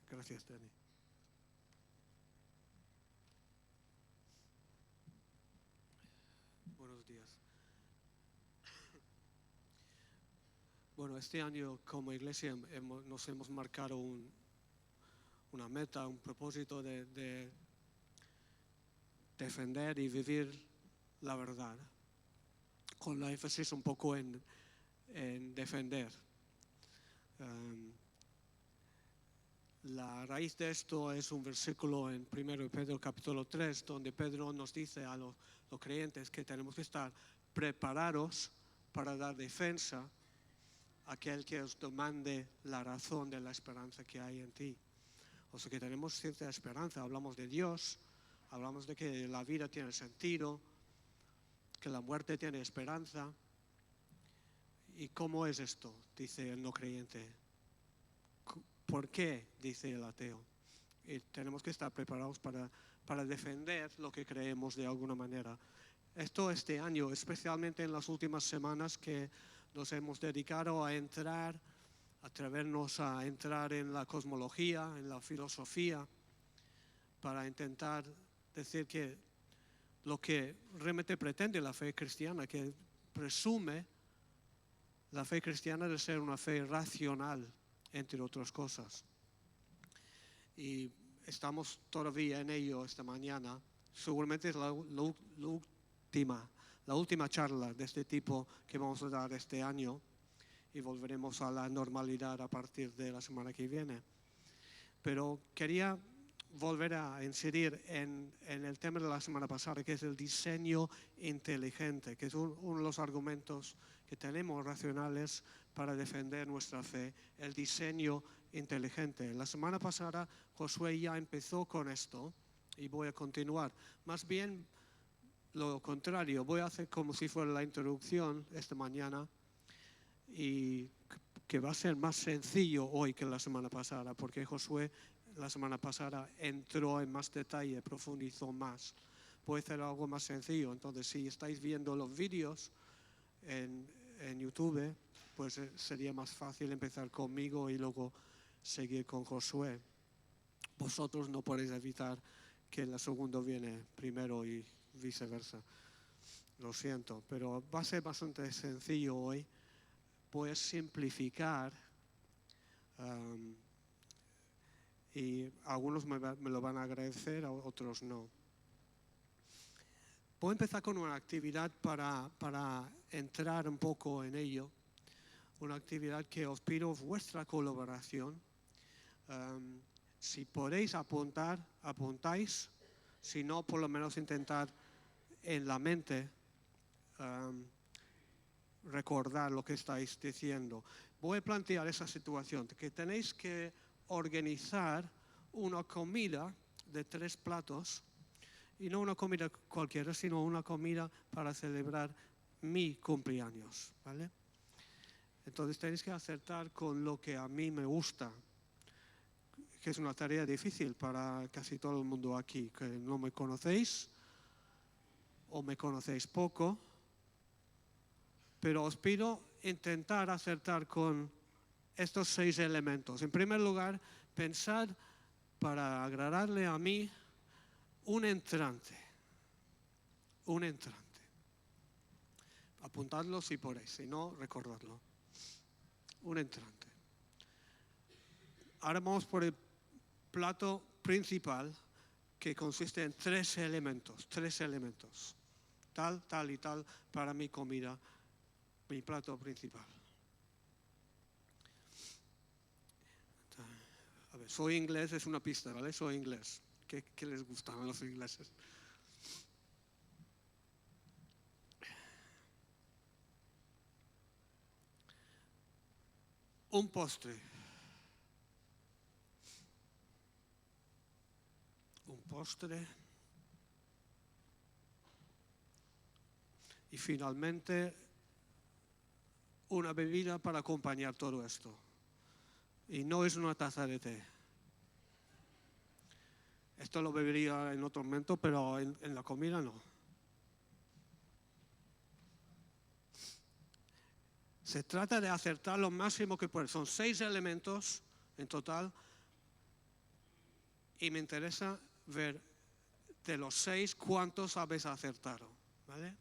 Gracias, Dani. Buenos días. Bueno, este año como iglesia nos hemos marcado una meta, un propósito de defender y vivir la verdad, con la énfasis un poco en defender. La raíz de esto es un versículo en 1 Pedro capítulo 3, donde Pedro nos dice a los creyentes que tenemos que estar preparados para dar defensa a aquel que os demande la razón de la esperanza que hay en ti. O sea que tenemos cierta esperanza, hablamos de Dios, hablamos de que la vida tiene sentido, que la muerte tiene esperanza. ¿Y cómo es esto?, dice el no creyente. ¿Por qué?, dice el ateo. Y tenemos que estar preparados para defender lo que creemos de alguna manera. Esto este año, especialmente en las últimas semanas que nos hemos dedicado a atrevernos a entrar en la cosmología, en la filosofía, para intentar decir que lo que realmente pretende la fe cristiana, que presume la fe cristiana de ser una fe racional, entre otras cosas. Y estamos todavía en ello esta mañana. Seguramente es la última charla de este tipo que vamos a dar este año, y volveremos a la normalidad a partir de la semana que viene. Pero quería volver a incidir en el tema de la semana pasada, que es el diseño inteligente, que es uno de los argumentos que tenemos racionales para defender nuestra fe, el diseño inteligente. La semana pasada Josué ya empezó con esto y voy a continuar. Más bien lo contrario, voy a hacer como si fuera la introducción esta mañana, y que va a ser más sencillo hoy que la semana pasada, porque Josué la semana pasada entró en más detalle, profundizó más. Puede ser algo más sencillo. Entonces, si estáis viendo los vídeos en YouTube, pues sería más fácil empezar conmigo y luego seguir con Josué. Vosotros no podéis evitar que el segundo viene primero y viceversa. Lo siento, pero va a ser bastante sencillo hoy. Voy a simplificar, y algunos me lo van a agradecer, otros no. Voy a empezar con una actividad para entrar un poco en ello, una actividad que os pido vuestra colaboración. Si podéis apuntar, apuntáis; si no, por lo menos intentad en la mente recordar lo que estáis diciendo. Voy a plantear esa situación, que tenéis que organizar una comida de 3 platos, y no una comida cualquiera, sino una comida para celebrar mi cumpleaños, ¿vale? Entonces tenéis que acertar con lo que a mí me gusta, que es una tarea difícil para casi todo el mundo aquí, que no me conocéis o me conocéis poco. Pero os pido intentar acertar con estos 6 elementos. En primer lugar, pensad, para agradarle a mí, un entrante. Un entrante. Apuntadlo si podéis, si no, recordadlo. Un entrante. Ahora vamos por el plato principal, que consiste en 3 elementos. 3 elementos. Tal, tal y tal para mi comida, mi plato principal. A ver, soy inglés, es una pista, ¿vale? Soy inglés. ¿Qué les gustan a los ingleses? Un postre. Un postre. Y finalmente, una bebida para acompañar todo esto. Y no es una taza de té. Esto lo bebería en otro momento, pero en la comida no. Se trata de acertar lo máximo que puede. Son 6 elementos en total. y me interesa ver de los 6 cuántos habéis acertado, ¿vale?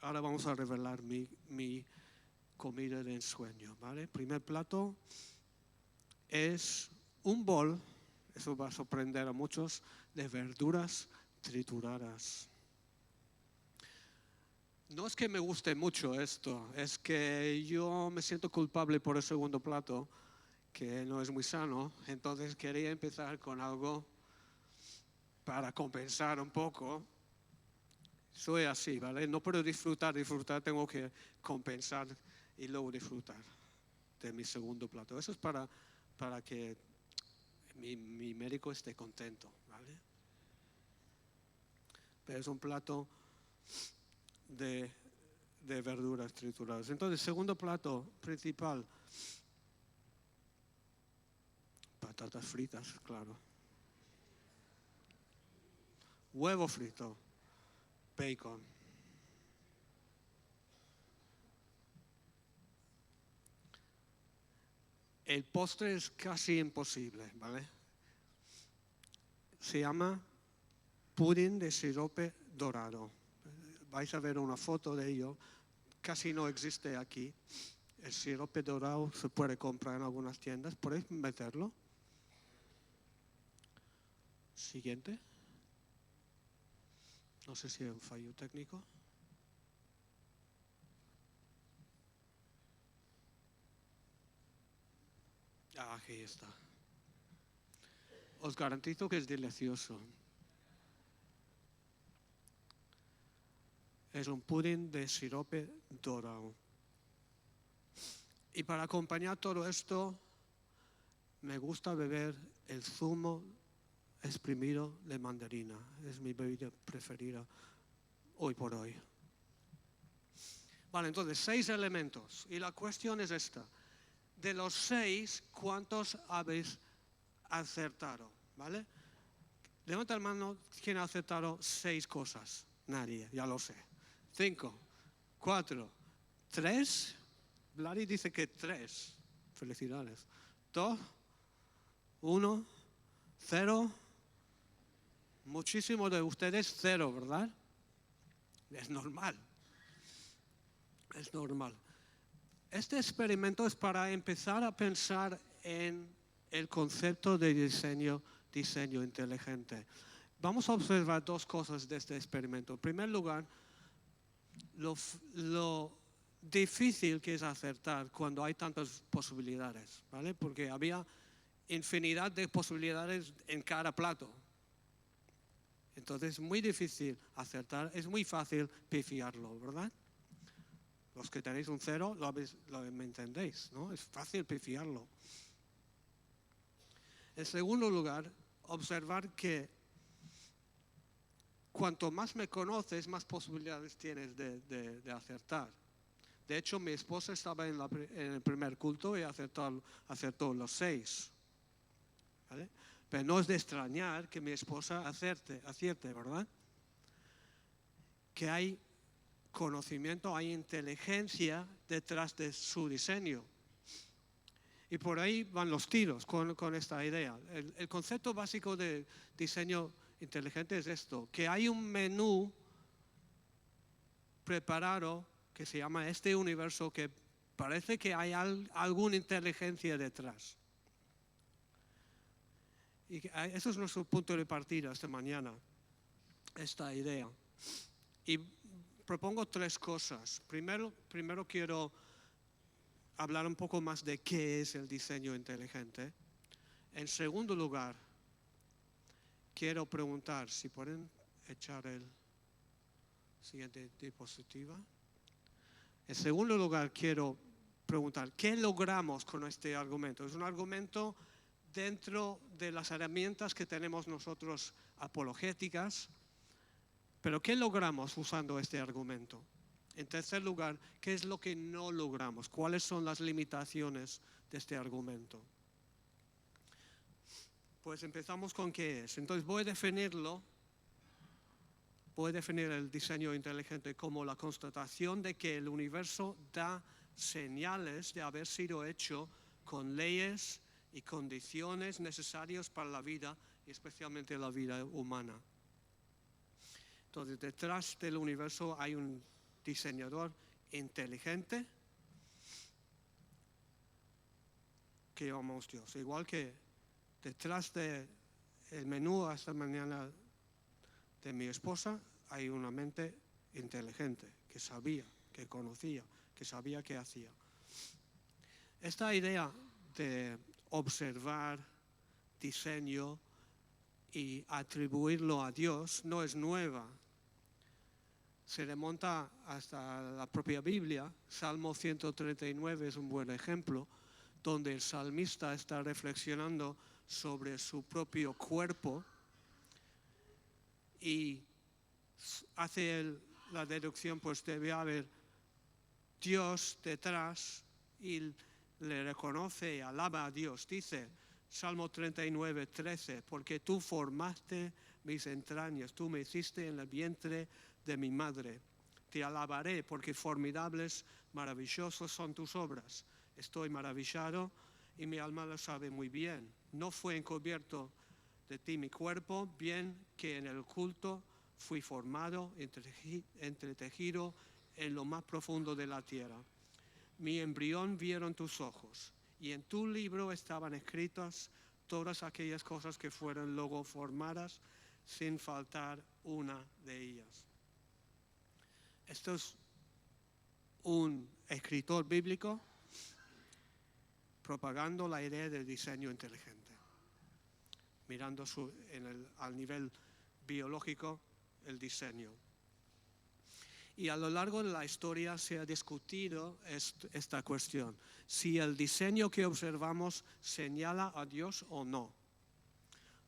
Ahora vamos a revelar mi comida de ensueño, ¿vale? Primer plato es un bol, eso va a sorprender a muchos, de verduras trituradas. No es que me guste mucho esto, es que yo me siento culpable por el segundo plato, que no es muy sano, entonces quería empezar con algo para compensar un poco. Soy así, ¿vale? No puedo disfrutar, tengo que compensar y luego disfrutar de mi segundo plato. Eso es para que mi médico esté contento, ¿vale? Pero es un plato de verduras trituradas. Entonces, segundo plato principal, patatas fritas, claro. Huevo frito, bacon. El postre es casi imposible, ¿vale? Se llama pudín de sirope dorado. Vais a ver una foto de ello. Casi no existe aquí. El sirope dorado se puede comprar en algunas tiendas. ¿Podéis meterlo? Siguiente. No sé si hay un fallo técnico. Aquí está. Os garantizo que es delicioso. Es un pudín de sirope dorado. Y para acompañar todo esto, me gusta beber el zumo exprimido de mandarina. Es mi bebida preferida hoy por hoy. Vale, entonces 6 elementos. Y la cuestión es esta. De los 6, ¿cuántos habéis acertado? ¿Vale? Levanta la mano quien ha acertado 6 cosas. Nadie, ya lo sé. 5, 4, 3. Vladi dice que 3. Felicidades. 2, 1, 0. Muchísimos de ustedes 0, ¿verdad? Es normal. Es normal. Este experimento es para empezar a pensar en el concepto de diseño inteligente. Vamos a observar 2 cosas de este experimento. En primer lugar, lo difícil que es acertar cuando hay tantas posibilidades, ¿vale? Porque había infinidad de posibilidades en cada plato. Entonces es muy difícil acertar, es muy fácil pifiarlo, ¿verdad? Los que tenéis un 0 me entendéis, ¿no? Es fácil pifiarlo. En segundo lugar, observar que cuanto más me conoces, más posibilidades tienes de acertar. De hecho, mi esposa estaba en el primer culto y acertó los 6. ¿Vale? Pero no es de extrañar que mi esposa acierte, ¿verdad? Que hay conocimiento, hay inteligencia detrás de su diseño. Y por ahí van los tiros con esta idea. El concepto básico de diseño inteligente es esto, que hay un menú preparado que se llama este universo que parece que hay alguna inteligencia detrás. Y eso es nuestro punto de partida esta mañana, esta idea. Y propongo 3 cosas. Primero quiero hablar un poco más de qué es el diseño inteligente. En segundo lugar, quiero preguntar si pueden echar el siguiente diapositiva. En segundo lugar, quiero preguntar, ¿qué logramos con este argumento? Es un argumento dentro de las herramientas que tenemos nosotros apologéticas, pero ¿qué logramos usando este argumento? En tercer lugar, ¿qué es lo que no logramos? ¿Cuáles son las limitaciones de este argumento? Pues empezamos con qué es. Entonces voy a definir el diseño inteligente como la constatación de que el universo da señales de haber sido hecho con leyes y condiciones necesarias para la vida, y especialmente la vida humana. Entonces, detrás del universo hay un diseñador inteligente que llamamos Dios. Igual que detrás del menú esta mañana de mi esposa hay una mente inteligente que sabía, que conocía, que sabía qué hacía. Esta idea de observar diseño y atribuirlo a Dios no es nueva. Se remonta hasta la propia Biblia. Salmo 139 es un buen ejemplo, donde el salmista está reflexionando sobre su propio cuerpo y hace la deducción, pues debe haber Dios detrás, y le reconoce y alaba a Dios. Dice Salmo 39, 13, porque tú formaste mis entrañas, tú me hiciste en el vientre de mi madre. Te alabaré porque formidables, maravillosos son tus obras. Estoy maravillado y mi alma lo sabe muy bien. No fue encubierto de ti mi cuerpo, bien que en el oculto fui formado, entretejido en lo más profundo de la tierra. Mi embrión vieron tus ojos, y en tu libro estaban escritas todas aquellas cosas que fueron luego formadas, sin faltar una de ellas. Esto es un escritor bíblico propagando la idea del diseño inteligente, mirando al nivel biológico el diseño. Y a lo largo de la historia se ha discutido esta cuestión, si el diseño que observamos señala a Dios o no.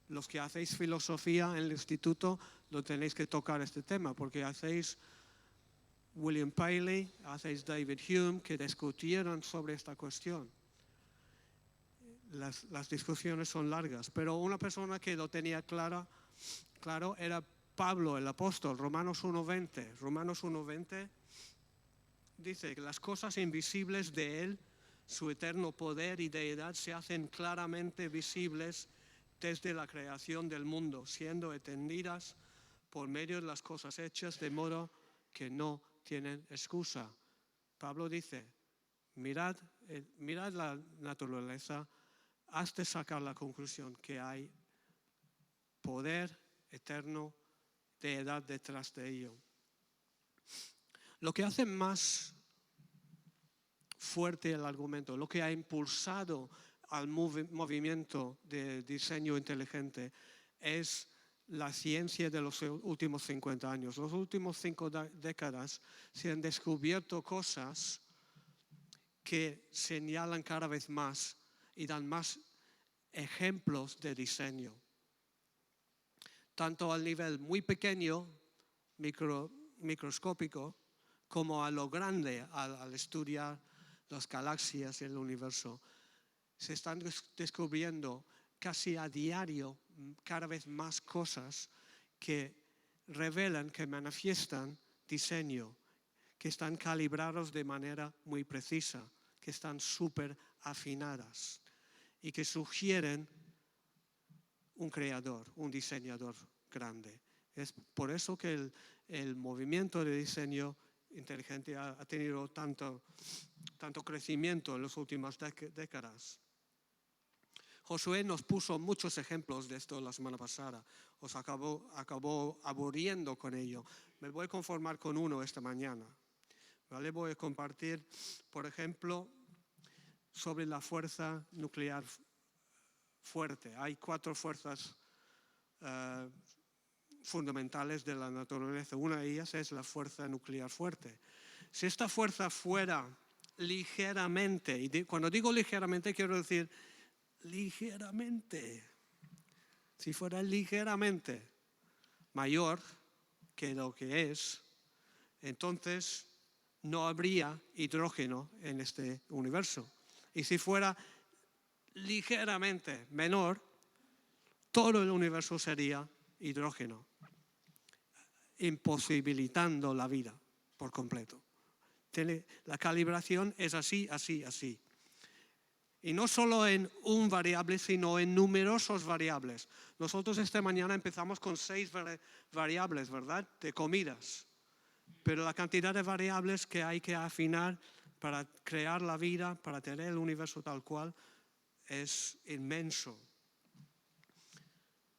Los que hacéis filosofía en el instituto lo tenéis que tocar este tema, porque hacéis William Paley, hacéis David Hume, que discutieron sobre esta cuestión. Las discusiones son largas, pero una persona que lo tenía claro era Pablo, el apóstol. Romanos 1:20 dice que las cosas invisibles de Él, su eterno poder y deidad, se hacen claramente visibles desde la creación del mundo, siendo entendidas por medio de las cosas hechas, de modo que no tienen excusa. Pablo dice, mirad la naturaleza hasta sacar la conclusión que hay poder eterno de edad detrás de ello. Lo que hace más fuerte el argumento, lo que ha impulsado al movimiento de diseño inteligente, es la ciencia de los últimos 50 años. Los últimos 5 décadas se han descubierto cosas que señalan cada vez más y dan más ejemplos de diseño, tanto al nivel muy pequeño, microscópico, como a lo grande, al estudiar las galaxias y el universo. Se están descubriendo casi a diario cada vez más cosas que revelan, que manifiestan diseño, que están calibrados de manera muy precisa, que están súper afinadas y que sugieren un creador, un diseñador grande. Es por eso que el movimiento de diseño inteligente ha tenido tanto crecimiento en las últimas décadas. Josué nos puso muchos ejemplos de esto la semana pasada. Os acabó aburriendo con ello. Me voy a conformar con uno esta mañana. ¿Vale? Voy a compartir, por ejemplo, sobre la fuerza nuclear fuerte. Hay 4 fuerzas fundamentales de la naturaleza. Una de ellas es la fuerza nuclear fuerte. Si esta fuerza fuera ligeramente, y cuando digo ligeramente quiero decir ligeramente, si fuera ligeramente mayor que lo que es, entonces no habría hidrógeno en este universo. Y si fuera ligeramente menor, todo el universo sería hidrógeno, imposibilitando la vida por completo. La calibración es así, así, así. Y no solo en un variable, sino en numerosos variables. Nosotros esta mañana empezamos con 6 variables, ¿verdad? De comidas. Pero la cantidad de variables que hay que afinar para crear la vida, para tener el universo tal cual, es inmenso.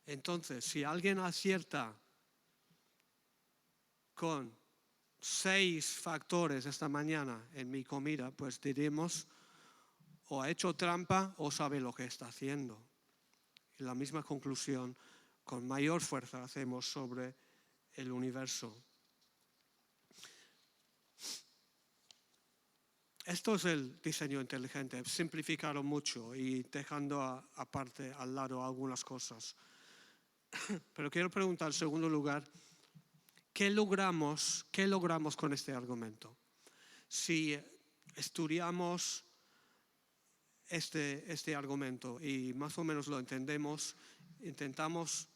Entonces, si alguien acierta con 6 factores esta mañana en mi comida, pues diremos o ha hecho trampa o sabe lo que está haciendo. Y la misma conclusión con mayor fuerza hacemos sobre el universo. Esto es el diseño inteligente, simplificado mucho y dejando aparte al lado algunas cosas. Pero quiero preguntar en segundo lugar, ¿qué logramos con este argumento? Si estudiamos este argumento y más o menos lo entendemos, intentamos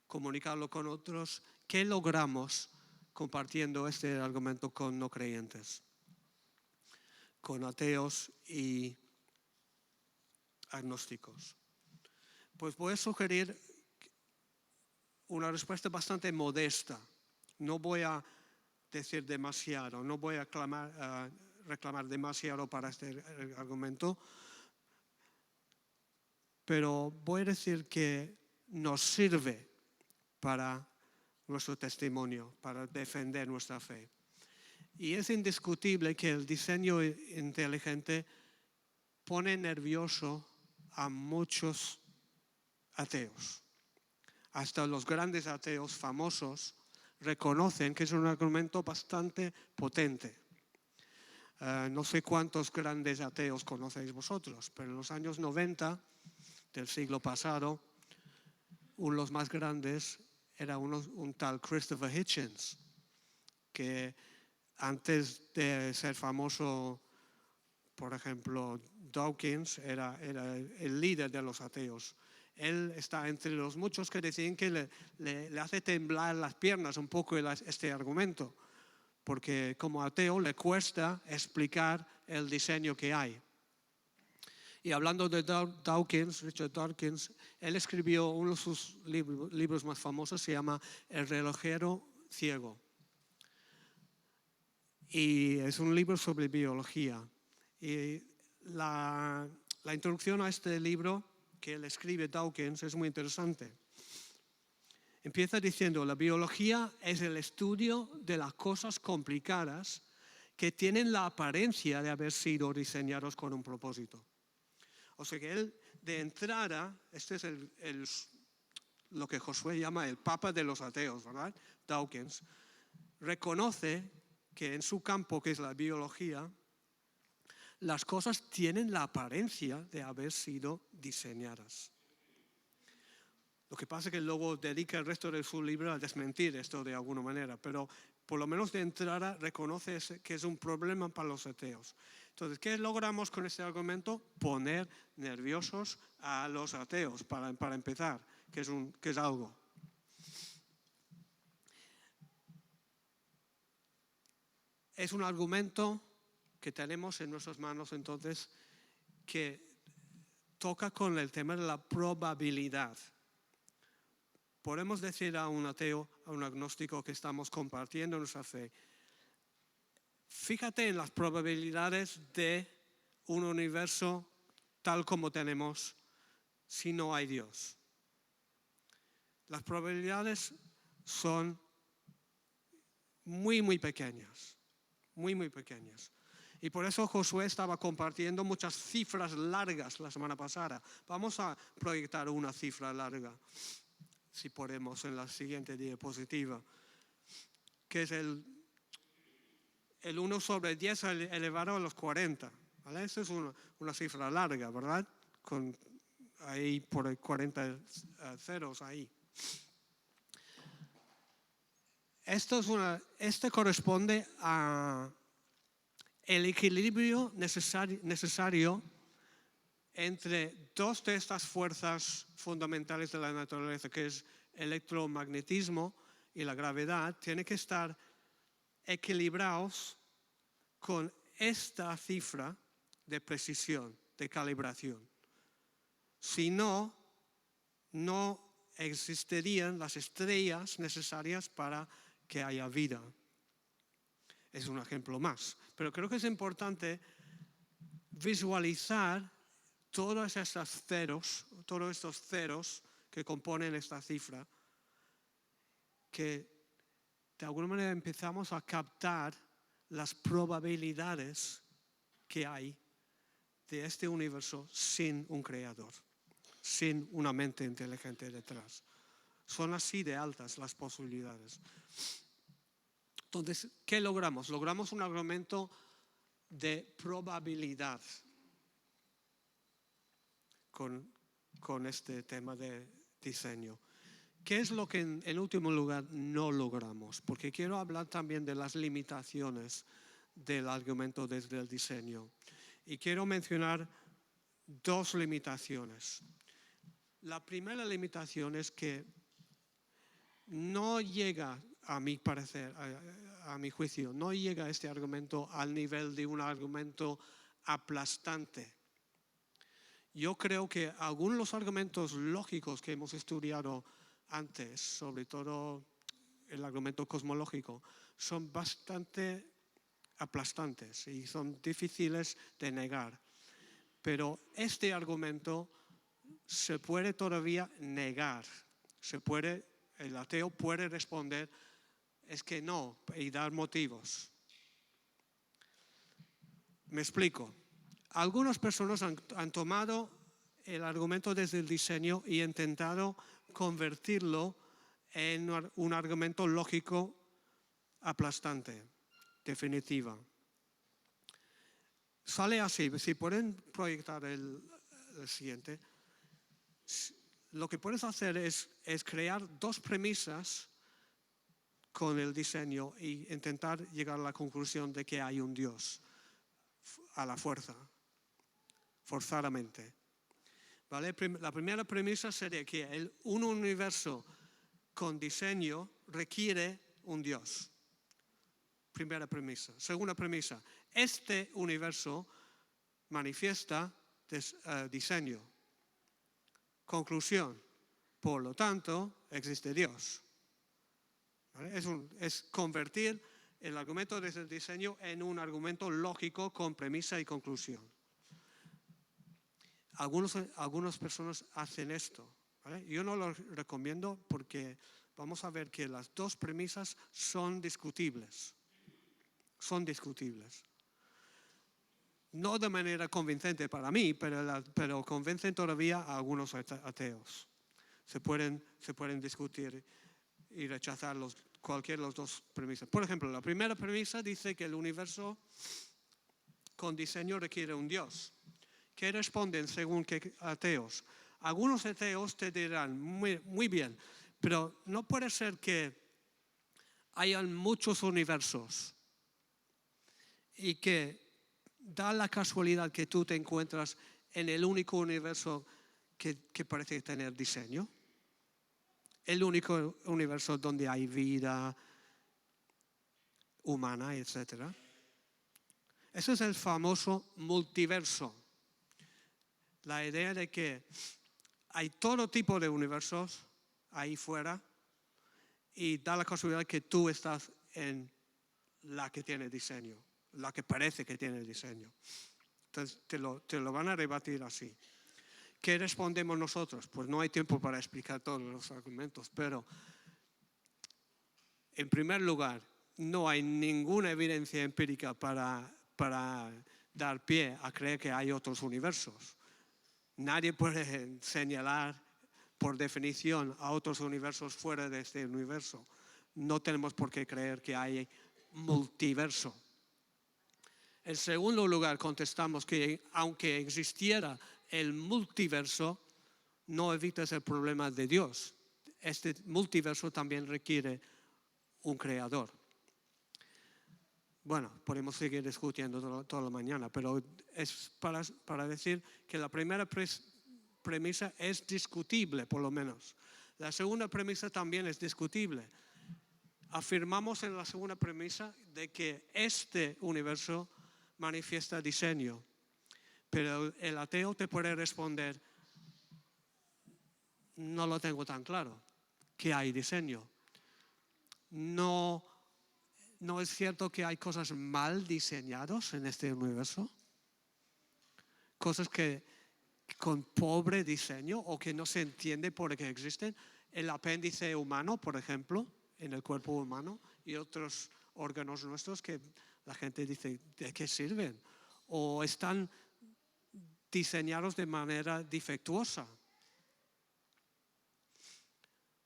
comunicarlo con otros, ¿qué logramos compartiendo este argumento con no creyentes? Con ateos y agnósticos. Pues voy a sugerir una respuesta bastante modesta. No voy a decir demasiado, no voy a reclamar demasiado para este argumento, pero voy a decir que nos sirve para nuestro testimonio, para defender nuestra fe. Y es indiscutible que el diseño inteligente pone nervioso a muchos ateos. Hasta los grandes ateos famosos reconocen que es un argumento bastante potente. No sé cuántos grandes ateos conocéis vosotros, pero en los años 90 del siglo pasado, uno de los más grandes era un tal Christopher Hitchens, que antes de ser famoso, por ejemplo, Dawkins era el líder de los ateos. Él está entre los muchos que decían que le hace temblar las piernas un poco este argumento, porque como ateo le cuesta explicar el diseño que hay. Y hablando de Dawkins, Richard Dawkins, él escribió uno de sus libros más famosos, se llama El relojero ciego. Y es un libro sobre biología. Y la introducción a este libro que él escribe, Dawkins, es muy interesante. Empieza diciendo, la biología es el estudio de las cosas complicadas que tienen la apariencia de haber sido diseñados con un propósito. O sea que él, de entrada, este es lo que Josué llama el papa de los ateos, ¿verdad? Dawkins, reconoce que en su campo, que es la biología, las cosas tienen la apariencia de haber sido diseñadas. Lo que pasa es que luego dedica el resto de su libro a desmentir esto de alguna manera, pero por lo menos de entrada reconoce que es un problema para los ateos. Entonces, ¿qué logramos con este argumento? Poner nerviosos a los ateos, para empezar, que es algo. Es un argumento que tenemos en nuestras manos, entonces, que toca con el tema de la probabilidad. Podemos decir a un ateo, a un agnóstico que estamos compartiendo nuestra fe, fíjate en las probabilidades de un universo tal como tenemos si no hay Dios. Las probabilidades son muy, muy pequeñas, muy, muy pequeñas. Y por eso Josué estaba compartiendo muchas cifras largas la semana pasada. Vamos a proyectar una cifra larga, si podemos, en la siguiente diapositiva, que es el 1 sobre 10 elevado a los 40. ¿Vale? Esa es una cifra larga, ¿verdad? Con ahí por 40 ceros ahí. Esto corresponde a el equilibrio necesario entre dos de estas fuerzas fundamentales de la naturaleza, que es el electromagnetismo y la gravedad, tiene que estar equilibrados con esta cifra de precisión. de calibración. Si no, no existirían las estrellas necesarias para que haya vida. Es un ejemplo más. Pero creo que es importante visualizar todos estos ceros que componen esta cifra, que de alguna manera empezamos a captar las probabilidades que hay de este universo sin un creador, sin una mente inteligente detrás. Son así de altas las posibilidades. Entonces, ¿qué logramos? Logramos un argumento de probabilidad con este tema de diseño. ¿Qué es lo que en último lugar no logramos? Porque quiero hablar también de las limitaciones del argumento desde el diseño. Y quiero mencionar dos limitaciones. La primera limitación es que no llega, a mi parecer, a mi juicio, no llega este argumento al nivel de un argumento aplastante. Yo creo que algunos de los argumentos lógicos que hemos estudiado antes, sobre todo el argumento cosmológico, son bastante aplastantes y son difíciles de negar. Pero este argumento se puede todavía negar. El ateo puede responder, es que no, y dar motivos. Me explico. Algunas personas han tomado el argumento desde el diseño y intentado convertirlo en un argumento lógico aplastante, definitiva. Sale así, si pueden proyectar el siguiente, lo que puedes hacer es crear dos premisas con el diseño e intentar llegar a la conclusión de que hay un Dios a la fuerza, forzadamente. ¿Vale? La primera premisa sería que un universo con diseño requiere un Dios. Primera premisa. Segunda premisa, este universo manifiesta diseño. Conclusión, por lo tanto, existe Dios. ¿Vale? Es convertir el argumento desde el diseño en un argumento lógico con premisa y conclusión. Algunas personas hacen esto. ¿Vale? Yo no lo recomiendo porque vamos a ver que las dos premisas son discutibles. Son discutibles. No de manera convincente para mí, pero convencen todavía a algunos ateos. Se pueden discutir y rechazar cualquiera de las dos premisas. Por ejemplo, la primera premisa dice que el universo con diseño requiere un Dios. ¿Qué responden según qué ateos? Algunos ateos te dirán, muy bien, pero no puede ser que hayan muchos universos y que da la casualidad que tú te encuentras en el único universo que parece tener diseño. El único universo donde hay vida humana, etc. Ese es el famoso multiverso. La idea de que hay todo tipo de universos ahí fuera y da la casualidad que tú estás en la que tiene diseño, la que parece que tiene diseño. Entonces te lo van a rebatir así. ¿Qué respondemos nosotros? Pues no hay tiempo para explicar todos los argumentos, pero en primer lugar, no hay ninguna evidencia empírica para dar pie a creer que hay otros universos. Nadie puede señalar por definición a otros universos fuera de este universo. No tenemos por qué creer que hay multiverso. En segundo lugar, contestamos que aunque existiera el multiverso, no evitas el problema de Dios. Este multiverso también requiere un creador. Bueno, podemos seguir discutiendo toda la mañana, pero es para decir que la primera premisa es discutible, por lo menos. La segunda premisa también es discutible. Afirmamos en la segunda premisa de que este universo manifiesta diseño. Pero el ateo te puede responder, no lo tengo tan claro, que hay diseño. No es cierto que hay cosas mal diseñadas en este universo, cosas que con pobre diseño o que no se entiende por qué existen. El apéndice humano, por ejemplo, en el cuerpo humano, y otros órganos nuestros que la gente dice, ¿de qué sirven? O están diseñados de manera defectuosa.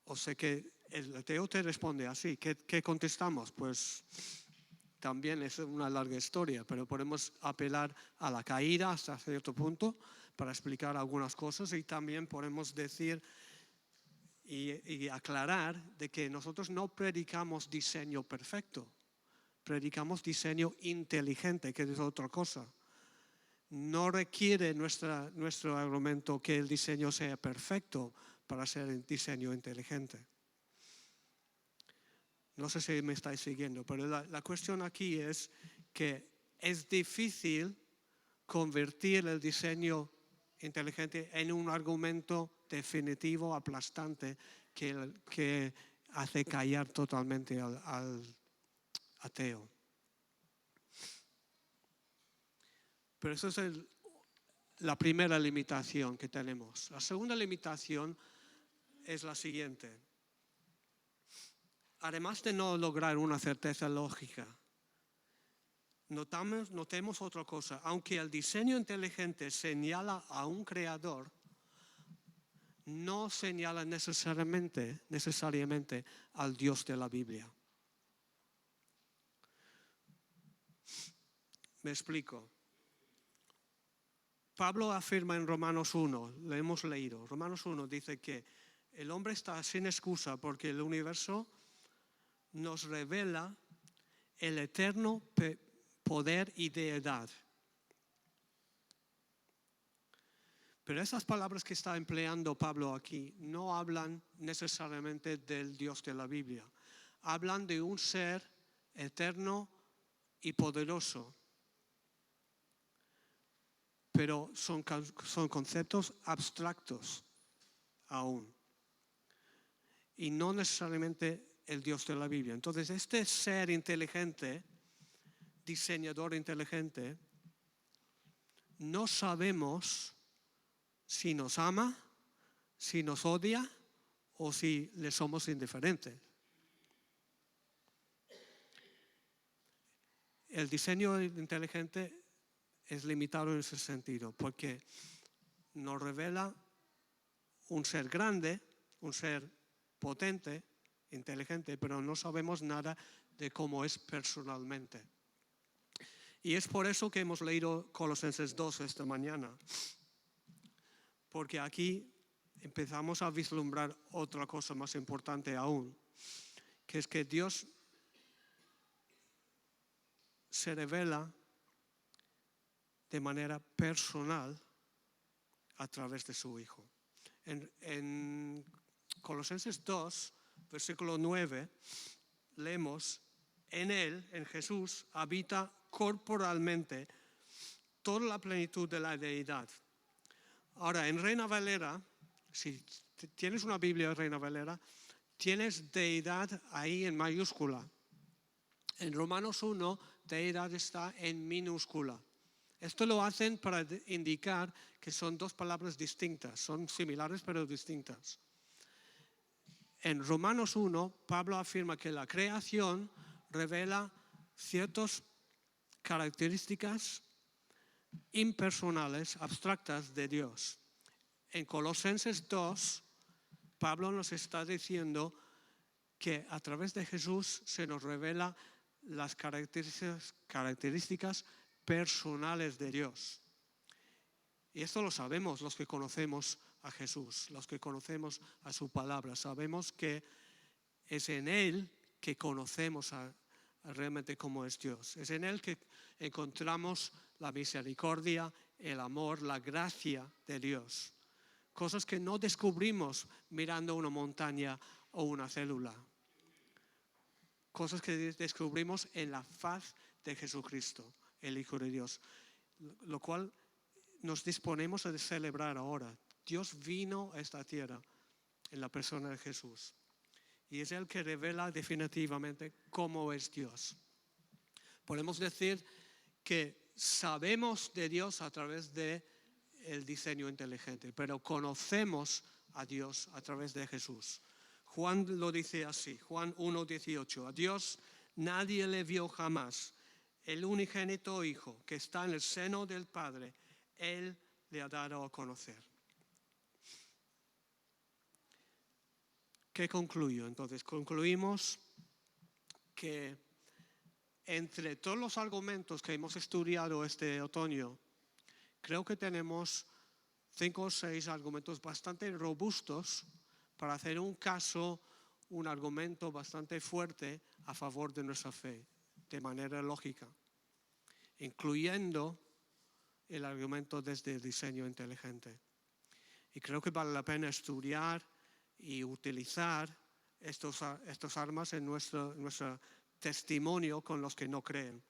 O sea que el ateo te responde así. ¿Qué contestamos? Pues también es una larga historia, pero podemos apelar a la caída hasta cierto punto para explicar algunas cosas, y también podemos decir y aclarar de que nosotros no predicamos diseño perfecto, predicamos diseño inteligente, que es otra cosa. No requiere nuestro argumento que el diseño sea perfecto para ser un diseño inteligente. No sé si me estáis siguiendo, pero la cuestión aquí es que es difícil convertir el diseño inteligente en un argumento definitivo, aplastante, que hace callar totalmente al ateo. Pero esa es la primera limitación que tenemos. La segunda limitación es la siguiente. Además de no lograr una certeza lógica, notemos otra cosa. Aunque el diseño inteligente señala a un creador, no señala necesariamente al Dios de la Biblia. Me explico. Pablo afirma en Romanos 1, lo hemos leído, Romanos 1 dice que el hombre está sin excusa porque el universo nos revela el eterno poder y deidad. Pero esas palabras que está empleando Pablo aquí no hablan necesariamente del Dios de la Biblia. Hablan de un ser eterno y poderoso. Pero son conceptos abstractos aún. Y no necesariamente el Dios de la Biblia. Entonces, este ser inteligente, diseñador inteligente, no sabemos si nos ama, si nos odia o si le somos indiferentes. El diseño inteligente es limitado en ese sentido, porque nos revela un ser grande, un ser potente, inteligente, pero no sabemos nada de cómo es personalmente. Y es por eso que hemos leído Colosenses 2 esta mañana, porque aquí empezamos a vislumbrar otra cosa más importante aún, que es que Dios se revela de manera personal a través de su Hijo. En Colosenses 2, versículo 9, leemos, en Él, en Jesús, habita corporalmente toda la plenitud de la deidad. Ahora, en Reina Valera, si tienes una Biblia Reina Valera, tienes deidad ahí en mayúscula. En Romanos 1, deidad está en minúscula. Esto lo hacen para indicar que son dos palabras distintas, son similares pero distintas. En Romanos 1, Pablo afirma que la creación revela ciertas características impersonales, abstractas de Dios. En Colosenses 2, Pablo nos está diciendo que a través de Jesús se nos revela las características personales de Dios. Y esto lo sabemos los que conocemos a Jesús, los que conocemos a su palabra. Sabemos que es en Él que conocemos realmente cómo es Dios. Es en Él que encontramos la misericordia, el amor, la gracia de Dios. Cosas que no descubrimos mirando una montaña o una célula. Cosas que descubrimos en la faz de Jesucristo, el Hijo de Dios. Lo cual nos disponemos a celebrar ahora. Dios vino a esta tierra en la persona de Jesús. Y es Él que revela definitivamente cómo es Dios. Podemos decir que sabemos de Dios a través del diseño inteligente, pero conocemos a Dios a través de Jesús. Juan lo dice así, Juan 1:18. A Dios nadie le vio jamás. El unigénito Hijo que está en el seno del Padre, Él le ha dado a conocer. ¿Qué concluyo? Entonces, concluimos que entre todos los argumentos que hemos estudiado este otoño, creo que tenemos 5 o 6 argumentos bastante robustos para hacer un argumento bastante fuerte a favor de nuestra fe, de manera lógica, incluyendo el argumento desde el diseño inteligente. Y creo que vale la pena estudiar y utilizar estos armas en nuestro testimonio con los que no creen.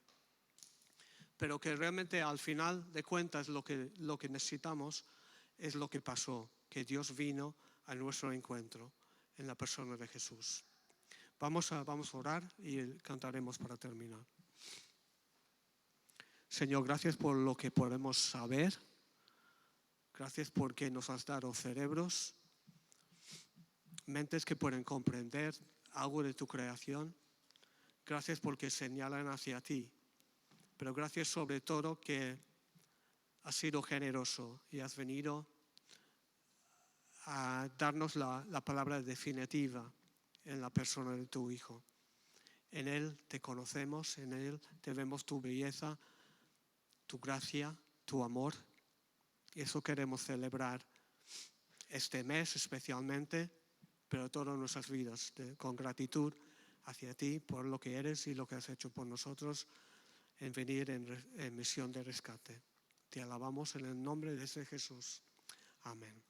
Pero que realmente al final de cuentas lo que necesitamos es lo que pasó, que Dios vino a nuestro encuentro en la persona de Jesús. Vamos a orar y cantaremos para terminar. Señor, gracias por lo que podemos saber. Gracias porque nos has dado cerebros, mentes que pueden comprender algo de tu creación. Gracias porque señalan hacia ti. Pero gracias sobre todo que has sido generoso y has venido a darnos la palabra definitiva en la persona de tu Hijo. En Él te conocemos, en Él te vemos tu belleza, tu gracia, tu amor. Y eso queremos celebrar este mes especialmente, pero todas nuestras vidas, con gratitud hacia ti por lo que eres y lo que has hecho por nosotros en venir en misión de rescate. Te alabamos en el nombre de ese Jesús. Amén.